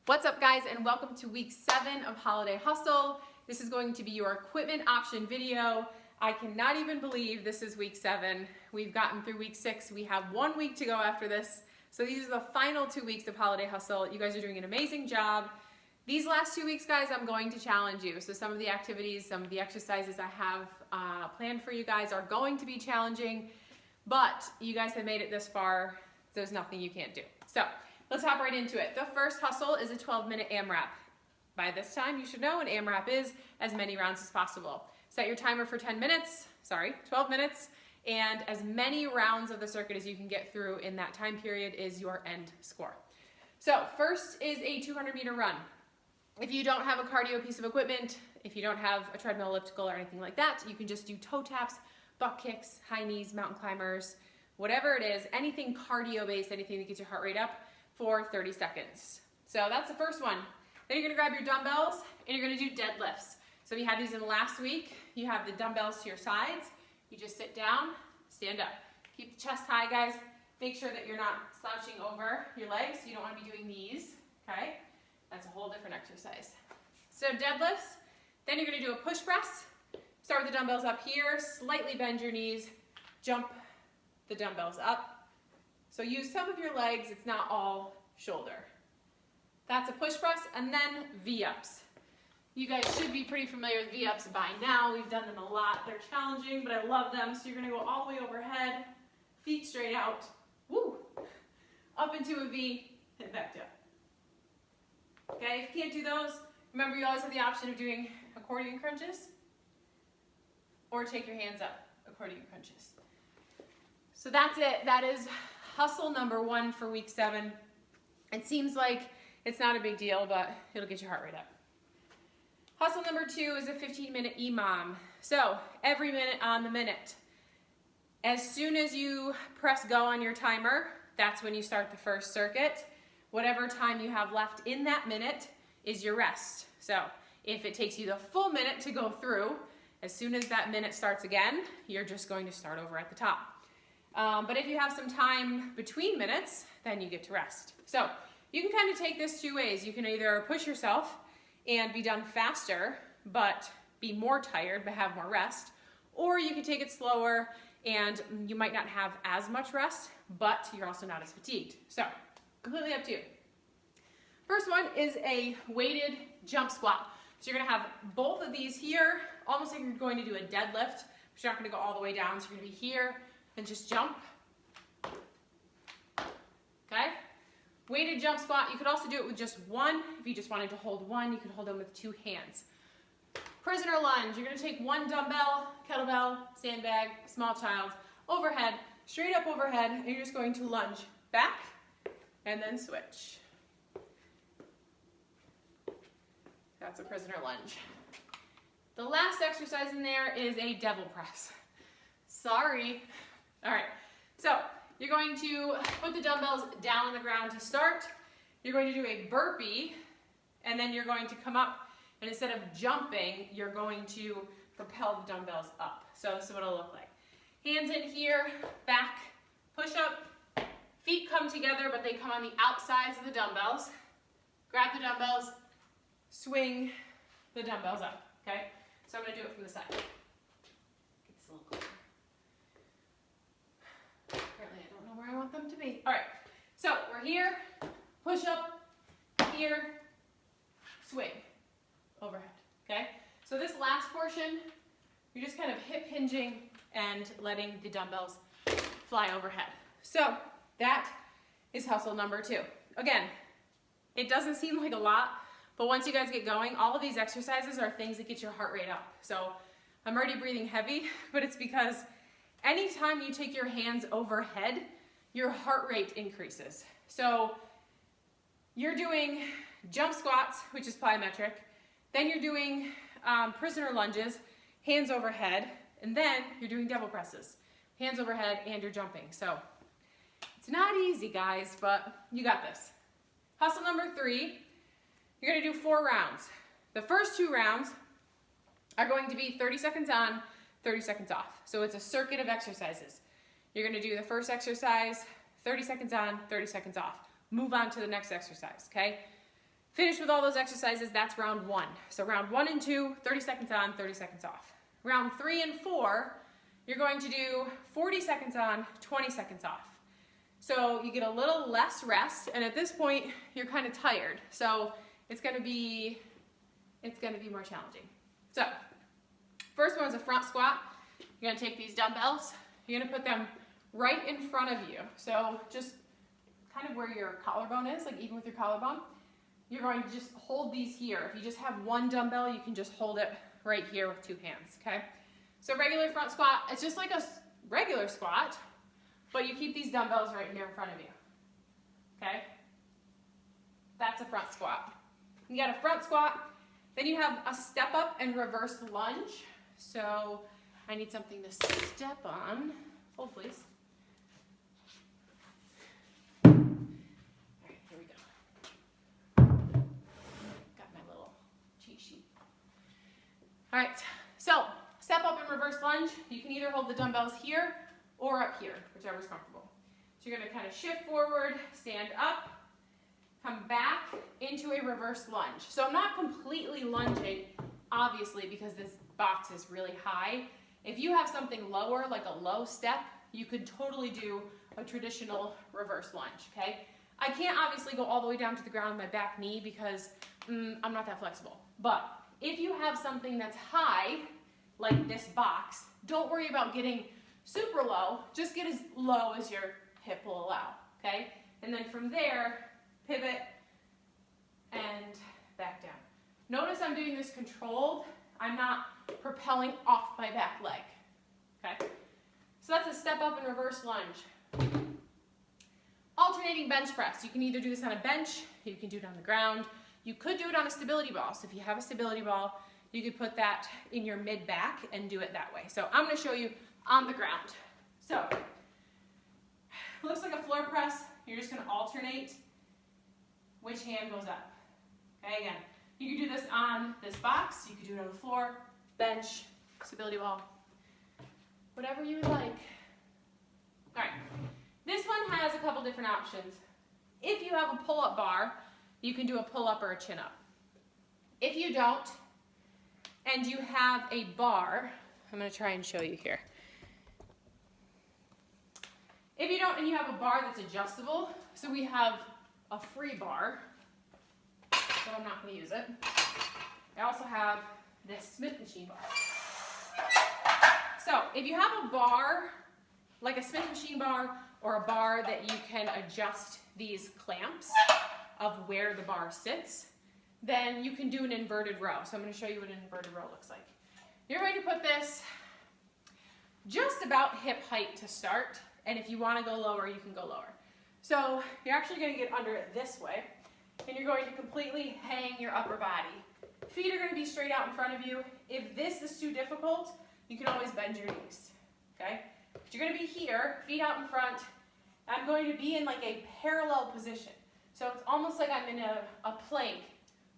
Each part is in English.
What's up, guys, and welcome to week 7 of Holiday Hustle. This is going to be your equipment option video. I cannot even believe this is week 7. We've gotten through week 6. We have 1 week to go after this. So these are the final 2 weeks of Holiday Hustle. You guys are doing an amazing job. These last 2 weeks, guys, I'm going to challenge you. So some of the activities, some of the exercises I have planned for you guys are going to be challenging, but you guys have made it this far. There's nothing you can't do. So let's hop right into it. The first hustle is a 12-minute AMRAP. By this time, you should know what AMRAP is, as many rounds as possible. Set your timer for 12 minutes, and as many rounds of the circuit as you can get through in that time period is your end score. So first is a 200-meter run. If you don't have a cardio piece of equipment, if you don't have a treadmill, elliptical, or anything like that, you can just do toe taps, butt kicks, high knees, mountain climbers, whatever it is, anything cardio-based, anything that gets your heart rate up for 30 seconds. So that's the first one. Then you're gonna grab your dumbbells and you're gonna do deadlifts. So we had these in last week. You have the dumbbells to your sides. You just sit down, stand up. Keep the chest high, guys. Make sure that you're not slouching over your legs. You don't wanna be doing these, okay? That's a whole different exercise. So deadlifts, then you're gonna do a push press. Start with the dumbbells up here, slightly bend your knees, jump the dumbbells up. So use some of your legs, it's not all shoulder. That's a push press, and then V-ups. You guys should be pretty familiar with V-ups by now. We've done them a lot. They're challenging, but I love them. So you're gonna go all the way overhead, feet straight out, woo, up into a V, and back down. Okay, if you can't do those, remember you always have the option of doing accordion crunches, or take your hands up, accordion crunches. So that's it. That is hustle number 1 for week 7. It seems like it's not a big deal, but it'll get your heart rate up. Hustle number 2 is a 15-minute EMOM. So every minute on the minute. As soon as you press go on your timer, that's when you start the first circuit. Whatever time you have left in that minute is your rest. So if it takes you the full minute to go through, as soon as that minute starts again, you're just going to start over at the top. But if you have some time between minutes, then you get to rest. So you can kind of take this 2 ways. You can either push yourself and be done faster, but be more tired, but have more rest. Or you can take it slower and you might not have as much rest, but you're also not as fatigued. So completely up to you. First one is a weighted jump squat. So you're gonna have both of these here, almost like you're going to do a deadlift, but you're not gonna go all the way down. So you're gonna be here, and just jump, okay? Weighted jump squat, you could also do it with just one. If you just wanted to hold one, you could hold them with 2 hands. Prisoner lunge, you're gonna take 1 dumbbell, kettlebell, sandbag, small child, overhead, straight up overhead, and you're just going to lunge back, and then switch. That's a prisoner lunge. The last exercise in there is a devil press. Sorry. All right, so you're going to put the dumbbells down on the ground to start. You're going to do a burpee, and then you're going to come up, and instead of jumping, you're going to propel the dumbbells up. So this is what it'll look like. Hands in here, back, push up, feet come together, but they come on the outsides of the dumbbells. Grab the dumbbells, swing the dumbbells up, okay? So I'm gonna do it from the side. Get this a little closer. Apparently I don't know where I want them to be. All right, so we're here, push up, here, swing, overhead, okay? So this last portion, you're just kind of hip hinging and letting the dumbbells fly overhead. So that is hustle number 2. Again, it doesn't seem like a lot, but once you guys get going, all of these exercises are things that get your heart rate up. So I'm already breathing heavy, but it's because anytime you take your hands overhead, your heart rate increases. So you're doing jump squats, which is plyometric, then you're doing prisoner lunges, hands overhead, and then you're doing devil presses, hands overhead, and you're jumping. So it's not easy, guys, but you got this. Hustle number 3, you're gonna do 4 rounds. The first 2 rounds are going to be 30 seconds on, 30 seconds off. So it's a circuit of exercises. You're gonna do the first exercise, 30 seconds on, 30 seconds off. Move on to the next exercise, okay? Finish with all those exercises, that's round 1. So round 1 and 2, 30 seconds on, 30 seconds off. Round 3 and 4, you're going to do 40 seconds on, 20 seconds off. So you get a little less rest, and at this point, you're kind of tired. So it's gonna be more challenging. So, first one is a front squat. You're gonna take these dumbbells, you're gonna put them right in front of you. So just kind of where your collarbone is, like even with your collarbone. You're going to just hold these here. If you just have one dumbbell, you can just hold it right here with 2 hands, okay? So regular front squat, it's just like a regular squat, but you keep these dumbbells right here in front of you, okay? That's a front squat. You got a front squat, then you have a step up and reverse lunge. So I need something to step on. Hold, please. All right, here we go. Got my little cheat sheet. All right, so step up and reverse lunge. You can either hold the dumbbells here or up here, whichever's comfortable. So you're gonna kind of shift forward, stand up, come back into a reverse lunge. So I'm not completely lunging, obviously, because this box is really high. If you have something lower, like a low step, you could totally do a traditional reverse lunge, okay? I can't obviously go all the way down to the ground with my back knee because I'm not that flexible. But if you have something that's high, like this box, don't worry about getting super low, just get as low as your hip will allow, okay? And then from there, pivot and back down. Notice I'm doing this controlled. I'm not propelling off my back leg, okay? So that's a step up and reverse lunge. Alternating bench press. You can either do this on a bench, you can do it on the ground. You could do it on a stability ball. So if you have a stability ball, you could put that in your mid back and do it that way. So I'm gonna show you on the ground. So, looks like a floor press. You're just gonna alternate which hand goes up. Okay, again, you could do this on this box, you could do it on the floor, bench, stability ball, whatever you would like. All right, this one has a couple different options. If you have a pull-up bar, you can do a pull-up or a chin-up. If you don't, and you have a bar, I'm gonna try and show you here. If you don't and you have a bar that's adjustable, so we have a free bar, but I'm not going to use it. I also have this Smith machine bar. So if you have a bar, like a Smith machine bar, or a bar that you can adjust these clamps of where the bar sits, then you can do an inverted row. So I'm going to show you what an inverted row looks like. You're going to put this just about hip height to start, and if you want to go lower, you can go lower. So you're actually going to get under it this way, and you're going to completely hang your upper body. Feet are going to be straight out in front of you. If this is too difficult, you can always bend your knees, okay? But you're going to be here, feet out in front. I'm going to be in like a parallel position. So it's almost like I'm in a plank,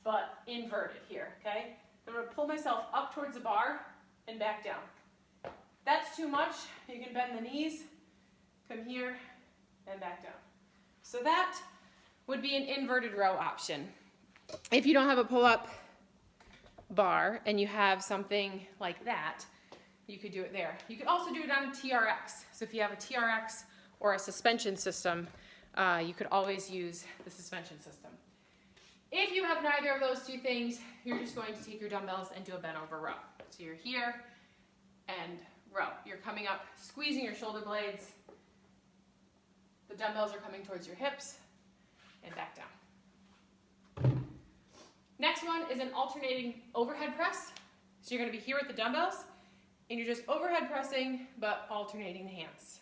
but inverted here, okay? I'm going to pull myself up towards the bar and back down. If that's too much, you can bend the knees, come here, and back down. So that would be an inverted row option. If you don't have a pull-up bar and you have something like that, you could do it there. You could also do it on a TRX. So if you have a TRX or a suspension system, you could always use the suspension system. If you have neither of those two things, you're just going to take your dumbbells and do a bent over row. So you're here and row. You're coming up, squeezing your shoulder blades. The dumbbells are coming towards your hips and back down. Next one is an alternating overhead press. So you're going to be here with the dumbbells and you're just overhead pressing but alternating the hands.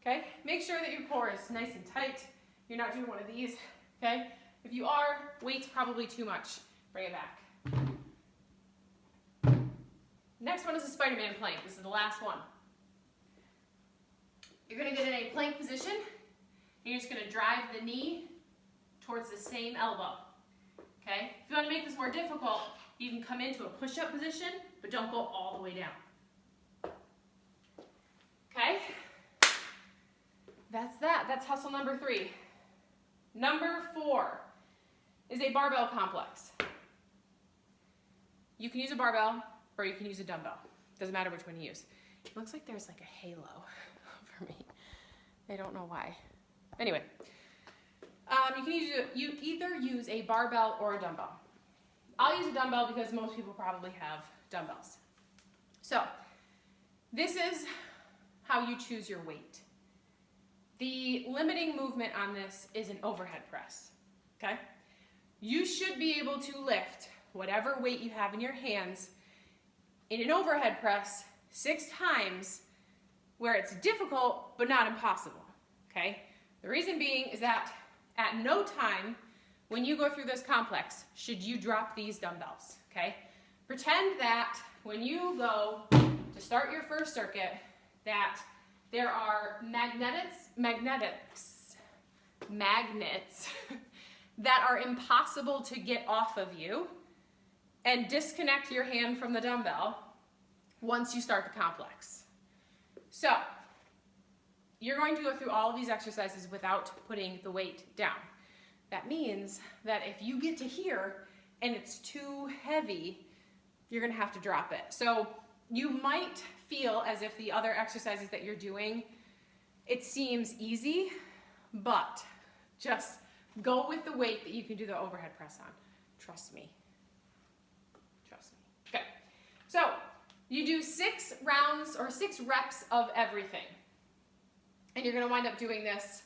Okay? Make sure that your core is nice and tight. You're not doing one of these. Okay? If you are, weight's probably too much. Bring it back. Next one is a Spider-Man plank. This is the last one. You're going to get in a plank position. And you're just going to drive the knee towards the same elbow. Okay? If you want to make this more difficult, you can come into a push-up position, but don't go all the way down. Okay? That's that. That's hustle number 3. Number 4 is a barbell complex. You can use a barbell or you can use a dumbbell. Doesn't matter which one you use. It looks like there's like a halo over me. I don't know why. Anyway, you either use a barbell or a dumbbell. I'll use a dumbbell because most people probably have dumbbells. So this is how you choose your weight. The limiting movement on this is an overhead press, okay? You should be able to lift whatever weight you have in your hands in an overhead press 6 times where it's difficult but not impossible, okay? The reason being is that at no time when you go through this complex should you drop these dumbbells, okay? Pretend that when you go to start your first circuit that there are magnets that are impossible to get off of you and disconnect your hand from the dumbbell once you start the complex. So you're going to go through all of these exercises without putting the weight down. That means that if you get to here and it's too heavy, you're gonna have to drop it. So you might feel as if the other exercises that you're doing, it seems easy, but just go with the weight that you can do the overhead press on. Trust me. Trust me. Okay, so you do 6 rounds or 6 reps of everything. And you're gonna wind up doing this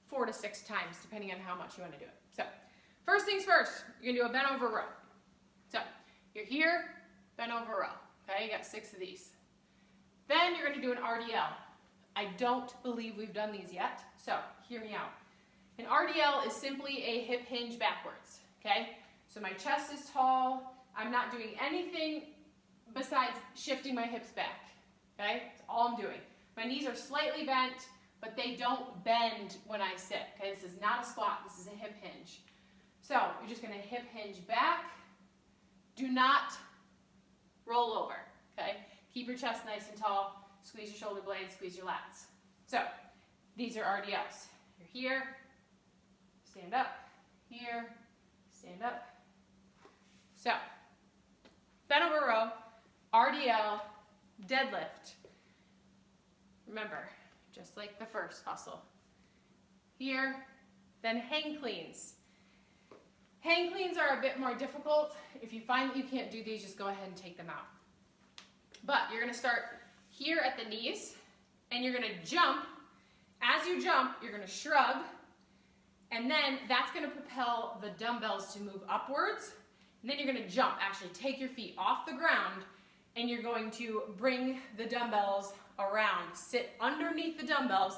4 to 6 times, depending on how much you wanna do it. So, first things first, you're gonna do a bent over row. So, you're here, bent over row. Okay, you got 6 of these. Then you're gonna do an RDL. I don't believe we've done these yet, so hear me out. An RDL is simply a hip hinge backwards, okay? So my chest is tall, I'm not doing anything besides shifting my hips back, okay? That's all I'm doing. My knees are slightly bent, but they don't bend when I sit, okay? This is not a squat, this is a hip hinge. So you're just gonna hip hinge back. Do not roll over, okay? Keep your chest nice and tall, squeeze your shoulder blades, squeeze your lats. So these are RDLs. You're here, stand up, here, stand up. So, bent over row, RDL, deadlift. Remember, just like the first hustle. Here, then hang cleans. Hang cleans are a bit more difficult. If you find that you can't do these, just go ahead and take them out. But you're gonna start here at the knees, and you're gonna jump. As you jump, you're gonna shrug, and then that's gonna propel the dumbbells to move upwards, and then you're gonna jump, actually take your feet off the ground, and you're going to bring the dumbbells around. Sit underneath the dumbbells,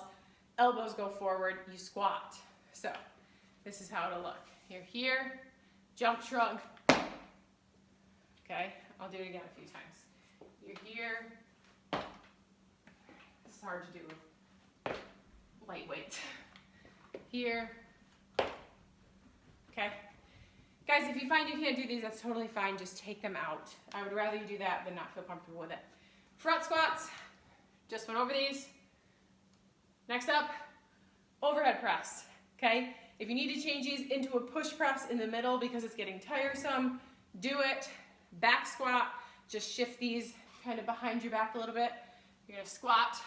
elbows go forward, you squat. So, this is how it'll look. You're here, jump, shrug. Okay, I'll do it again a few times. You're here. It's hard to do with lightweight. Here. Okay. Guys, if you find you can't do these, that's totally fine. Just take them out. I would rather you do that than not feel comfortable with it. Front squats. Just went over these. Next up, overhead press. Okay? If you need to change these into a push press in the middle because it's getting tiresome, do it. Back squat. Just shift these kind of behind your back a little bit. You're gonna squat.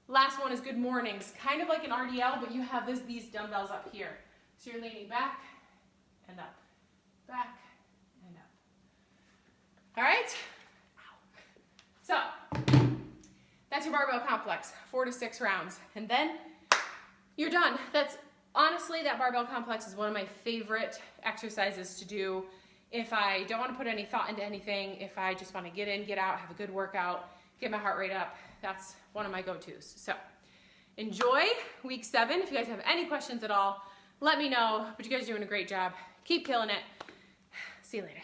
Last one is good mornings. Kind of like an RDL, but you have these dumbbells up here. So you're leaning back and up, back and up. All right? So, that's your barbell complex, 4 to 6 rounds. And then you're done. That's honestly, that barbell complex is one of my favorite exercises to do if I don't want to put any thought into anything, if I just want to get in, get out, have a good workout, get my heart rate up. That's one of my go-tos. So enjoy week 7. If you guys have any questions at all, let me know. But you guys are doing a great job. Keep killing it. See you later.